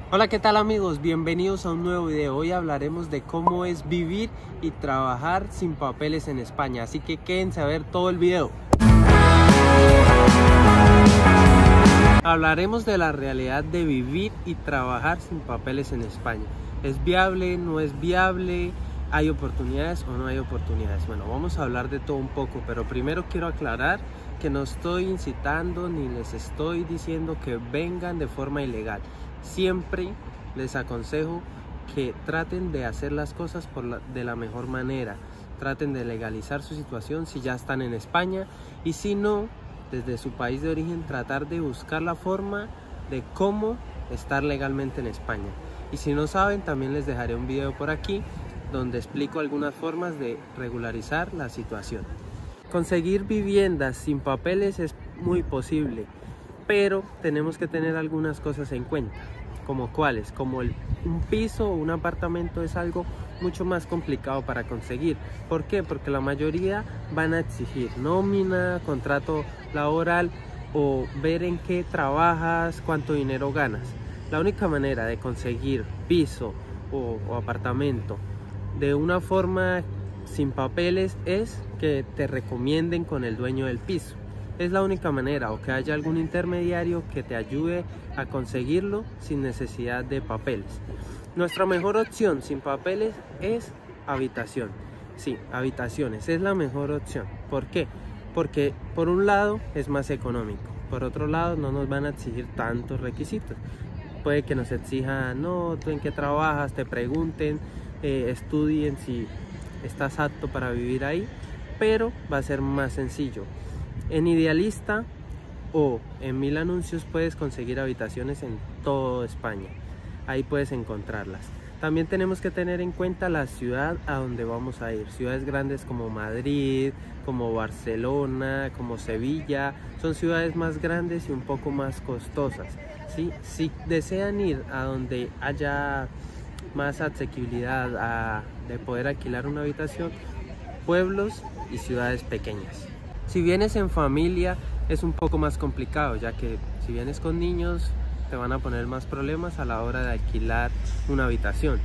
Hola, ¿qué tal amigos? Bienvenidos a un nuevo video. Hoy hablaremos de cómo es vivir y trabajar sin papeles en España, así que quédense a ver todo el video. Hablaremos de la realidad de vivir y trabajar sin papeles en España. ¿Es viable? ¿No es viable? ¿Hay oportunidades o no hay oportunidades? Bueno, vamos a hablar de todo un poco, pero primero quiero aclarar que no estoy incitando ni les estoy diciendo que vengan de forma ilegal. Siempre les aconsejo que traten de hacer las cosas de la mejor manera. Traten de legalizar su situación si ya están en España, y si no, desde su país de origen tratar de buscar la forma de cómo estar legalmente en España. Y si no saben, también les dejaré un video por aquí donde explico algunas formas de regularizar la situación. Conseguir viviendas sin papeles es muy posible, pero tenemos que tener algunas cosas en cuenta. ¿Como cuáles? Como un piso o un apartamento es algo mucho más complicado para conseguir. ¿Por qué? Porque la mayoría van a exigir nómina, contrato laboral o ver en qué trabajas, cuánto dinero ganas. La única manera de conseguir piso o apartamento de una forma sin papeles es que te recomienden con el dueño del piso. Es la única manera, o que haya algún intermediario que te ayude a conseguirlo sin necesidad de papeles. Nuestra mejor opción sin papeles es habitación. Sí, habitaciones es la mejor opción. ¿Por qué? Porque por un lado es más económico, por otro lado no nos van a exigir tantos requisitos. Puede que nos exijan, no, tú en qué trabajas, te pregunten, estudien si estás apto para vivir ahí, pero va a ser más sencillo. En Idealista o en 1000 anuncios puedes conseguir habitaciones en toda España. Ahí puedes encontrarlas. También tenemos que tener en cuenta la ciudad a donde vamos a ir. Ciudades grandes como Madrid, como Barcelona, como Sevilla, son ciudades más grandes y un poco más costosas, ¿sí? Si desean ir a donde haya más asequibilidad de poder alquilar una habitación, pueblos y ciudades pequeñas. Si vienes en familia es un poco más complicado, ya que si vienes con niños te van a poner más problemas a la hora de alquilar una habitación,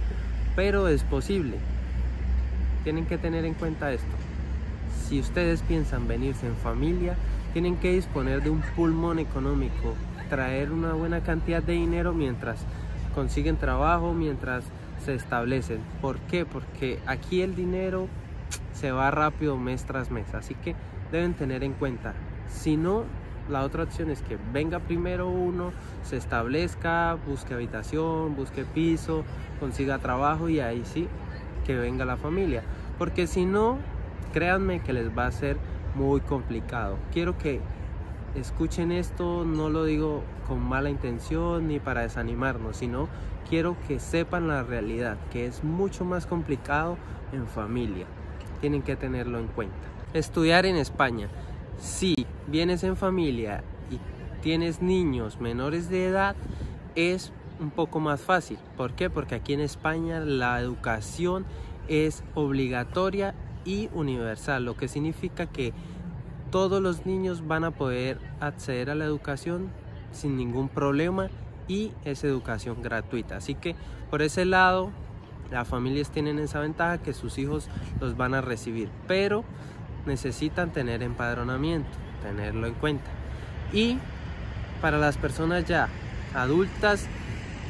pero es posible. Tienen que tener en cuenta esto: si ustedes piensan venirse en familia, tienen que disponer de un pulmón económico, traer una buena cantidad de dinero mientras consiguen trabajo, mientras se establecen. ¿Por qué? Porque aquí el dinero se va rápido mes tras mes, así que deben tener en cuenta. Si no, la otra opción es que venga primero uno, se establezca, busque habitación, busque piso, consiga trabajo, y ahí sí que venga la familia, porque si no, créanme que les va a ser muy complicado. Quiero que escuchen esto, no lo digo con mala intención ni para desanimarnos, sino quiero que sepan la realidad, que es mucho más complicado en familia. Tienen que tenerlo en cuenta. Estudiar en España: si vienes en familia y tienes niños menores de edad, es un poco más fácil. ¿Por qué? Porque aquí en España la educación es obligatoria y universal, lo que significa que todos los niños van a poder acceder a la educación sin ningún problema, y es educación gratuita. Así que por ese lado las familias tienen esa ventaja, que sus hijos los van a recibir, pero necesitan tener empadronamiento, tenerlo en cuenta. Y para las personas ya adultas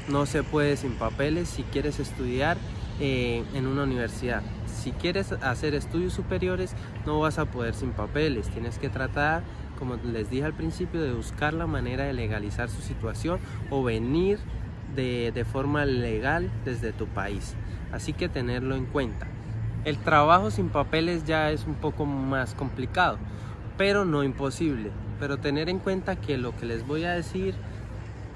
no se puede sin papeles si quieres estudiar en una universidad. Si quieres hacer estudios superiores no vas a poder sin papeles. Tienes que tratar, como les dije al principio, de buscar la manera de legalizar su situación o venir de forma legal desde tu país. Así que tenerlo en cuenta. El trabajo sin papeles ya es un poco más complicado, pero no imposible. Pero tener en cuenta que lo que les voy a decir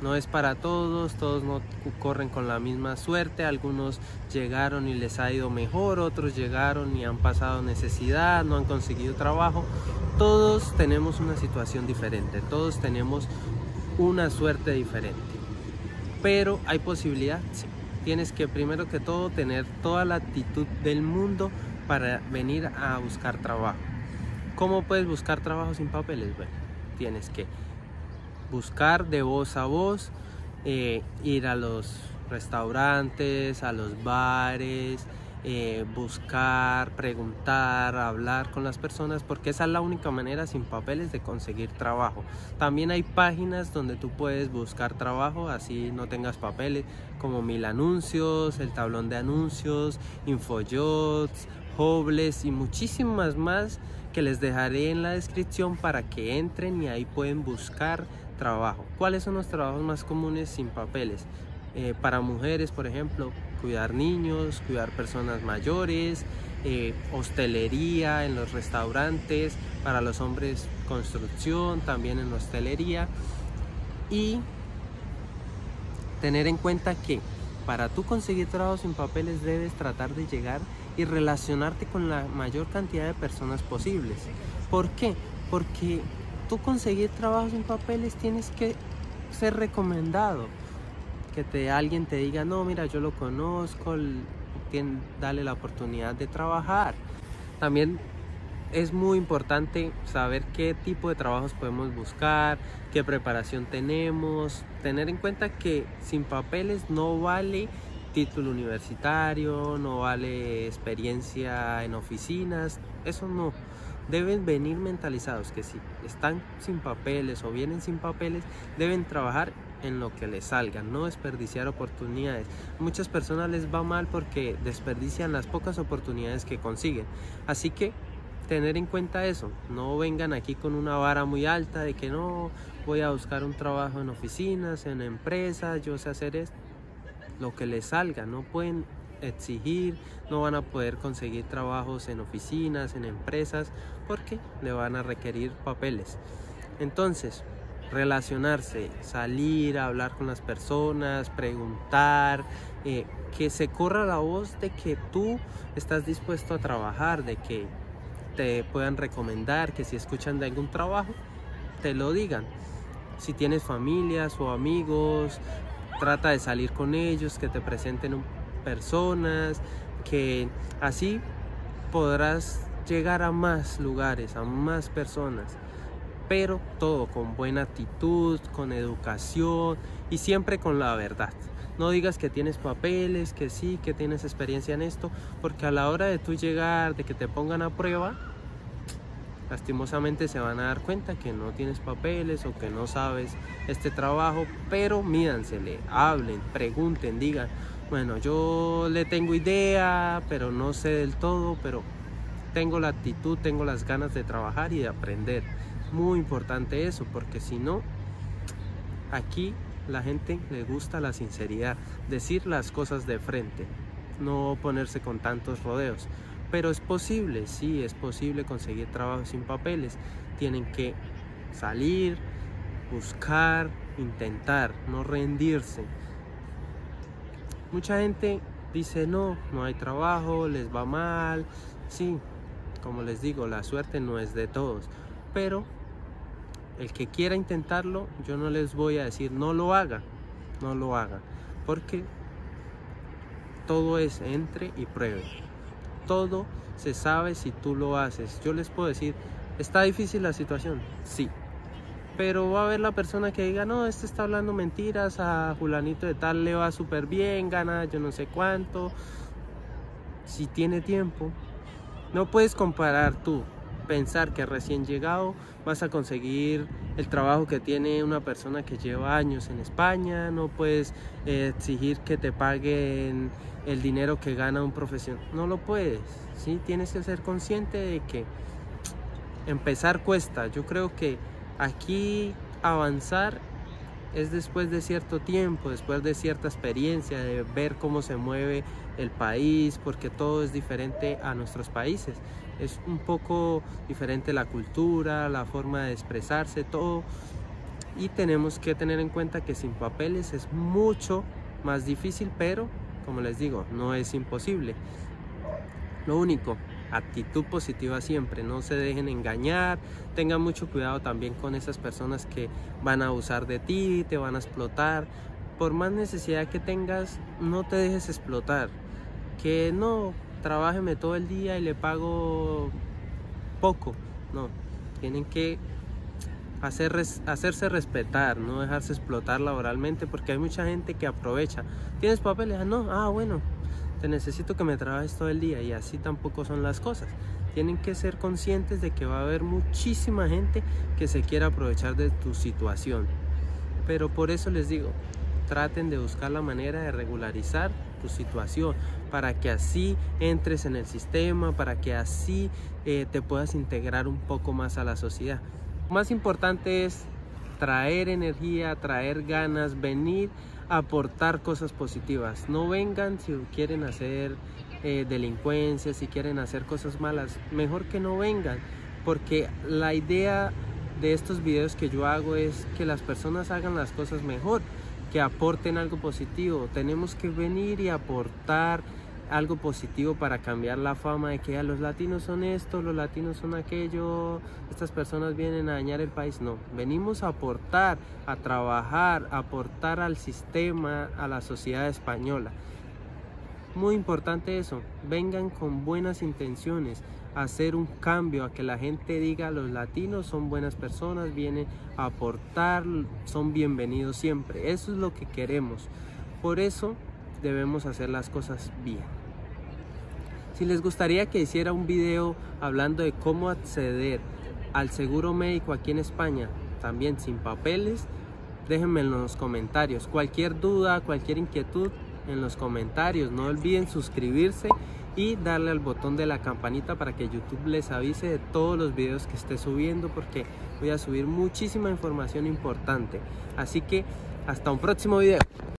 no es para todos, todos no corren con la misma suerte. Algunos llegaron y les ha ido mejor, otros llegaron y han pasado necesidad, no han conseguido trabajo. Todos tenemos una situación diferente, todos tenemos una suerte diferente, pero hay posibilidad, sí. Tienes que primero que todo tener toda la actitud del mundo para venir a buscar trabajo. ¿Cómo puedes buscar trabajo sin papeles? Bueno, tienes que buscar de voz a voz, ir a los restaurantes, a los bares, buscar, preguntar, hablar con las personas, porque esa es la única manera sin papeles de conseguir trabajo. También hay páginas donde tú puedes buscar trabajo así no tengas papeles, como Mil Anuncios, El Tablón de Anuncios, Infojobs, Jobless y muchísimas más que les dejaré en la descripción para que entren y ahí pueden buscar trabajo. ¿Cuáles son los trabajos más comunes sin papeles? Para mujeres, por ejemplo, cuidar niños, cuidar personas mayores, hostelería en los restaurantes, para los hombres construcción, también en la hostelería. Y tener en cuenta que para tú conseguir trabajo sin papeles debes tratar de llegar y relacionarte con la mayor cantidad de personas posibles. ¿Por qué? Porque tú conseguir trabajo sin papeles tienes que ser recomendado. Que alguien te diga, no, mira, yo lo conozco, dale la oportunidad de trabajar. También es muy importante saber qué tipo de trabajos podemos buscar, qué preparación tenemos, tener en cuenta que sin papeles no vale título universitario, no vale experiencia en oficinas, eso no. Deben venir mentalizados que si están sin papeles o vienen sin papeles, deben trabajar en lo que les salga, no desperdiciar oportunidades. Muchas personas les va mal porque desperdician las pocas oportunidades que consiguen. Así que tener en cuenta eso, no vengan aquí con una vara muy alta de que no, voy a buscar un trabajo en oficinas, en empresas, yo sé hacer esto. Lo que les salga, no pueden exigir, no van a poder conseguir trabajos en oficinas, en empresas, porque le van a requerir papeles. Entonces, relacionarse, salir, hablar con las personas, preguntar, que se corra la voz de que tú estás dispuesto a trabajar, de que te puedan recomendar, que si escuchan de algún trabajo, te lo digan. Si tienes familias o amigos, trata de salir con ellos, que te presenten personas, que así podrás llegar a más lugares, a más personas, pero todo con buena actitud, con educación y siempre con la verdad. No digas que tienes papeles, que sí, que tienes experiencia en esto, porque a la hora de tú llegar, de que te pongan a prueba, lastimosamente se van a dar cuenta que no tienes papeles o que no sabes este trabajo, pero mídansele, hablen, pregunten, digan, bueno, yo le tengo idea, pero no sé del todo, pero tengo la actitud, tengo las ganas de trabajar y de aprender. Muy importante eso, porque si no, aquí la gente le gusta la sinceridad, decir las cosas de frente, no ponerse con tantos rodeos. Pero es posible, sí, es posible conseguir trabajo sin papeles. Tienen que salir, buscar, intentar, no rendirse. Mucha gente dice no hay trabajo, les va mal. Sí, como les digo, la suerte no es de todos. Pero el que quiera intentarlo, yo no les voy a decir no lo haga, porque todo es entre y pruebe. Todo se sabe si tú lo haces. Yo les puedo decir, ¿está difícil la situación? Sí. Pero va a haber la persona que diga, no, este está hablando mentiras, a fulanito de tal le va súper bien, gana yo no sé cuánto. Si tiene tiempo. No puedes comparar tú, pensar que recién llegado vas a conseguir el trabajo que tiene una persona que lleva años en España. No puedes exigir que te paguen el dinero que gana un profesional. No lo puedes, ¿sí? Tienes que ser consciente de que empezar cuesta. Yo creo que aquí avanzar es después de cierto tiempo, después de cierta experiencia, de ver cómo se mueve el país, porque todo es diferente a nuestros países. Es un poco diferente la cultura, la forma de expresarse, todo. Y tenemos que tener en cuenta que sin papeles es mucho más difícil, pero como les digo, no es imposible. Lo único, actitud positiva siempre, no se dejen engañar, tengan mucho cuidado también con esas personas que van a abusar de ti, te van a explotar. Por más necesidad que tengas, no te dejes explotar. Que no, trabájeme todo el día y le pago poco. No, tienen que hacerse respetar, no dejarse explotar laboralmente, porque hay mucha gente que aprovecha. ¿Tienes papeles? No, bueno, te necesito que me trabajes todo el día, y así tampoco son las cosas. Tienen que ser conscientes de que va a haber muchísima gente que se quiera aprovechar de tu situación, pero por eso les digo, traten de buscar la manera de regularizar tu situación para que así entres en el sistema, para que así te puedas integrar un poco más a la sociedad. Lo más importante es traer energía, traer ganas, venir a aportar cosas positivas. No vengan si quieren hacer delincuencia, si quieren hacer cosas malas, mejor que no vengan, porque la idea de estos videos que yo hago es que las personas hagan las cosas mejor, que aporten algo positivo. Tenemos que venir y aportar algo positivo para cambiar la fama de que los latinos son esto, los latinos son aquello, estas personas vienen a dañar el país. No, venimos a aportar, a trabajar, a aportar al sistema, a la sociedad española. Muy importante eso, vengan con buenas intenciones, a hacer un cambio, a que la gente diga los latinos son buenas personas, vienen a aportar, son bienvenidos siempre. Eso es lo que queremos, por eso debemos hacer las cosas bien. Si les gustaría que hiciera un video hablando de cómo acceder al seguro médico aquí en España, también sin papeles, déjenme en los comentarios. Cualquier duda, cualquier inquietud, en los comentarios. No olviden suscribirse y darle al botón de la campanita para que YouTube les avise de todos los videos que esté subiendo, porque voy a subir muchísima información importante. Así que hasta un próximo video.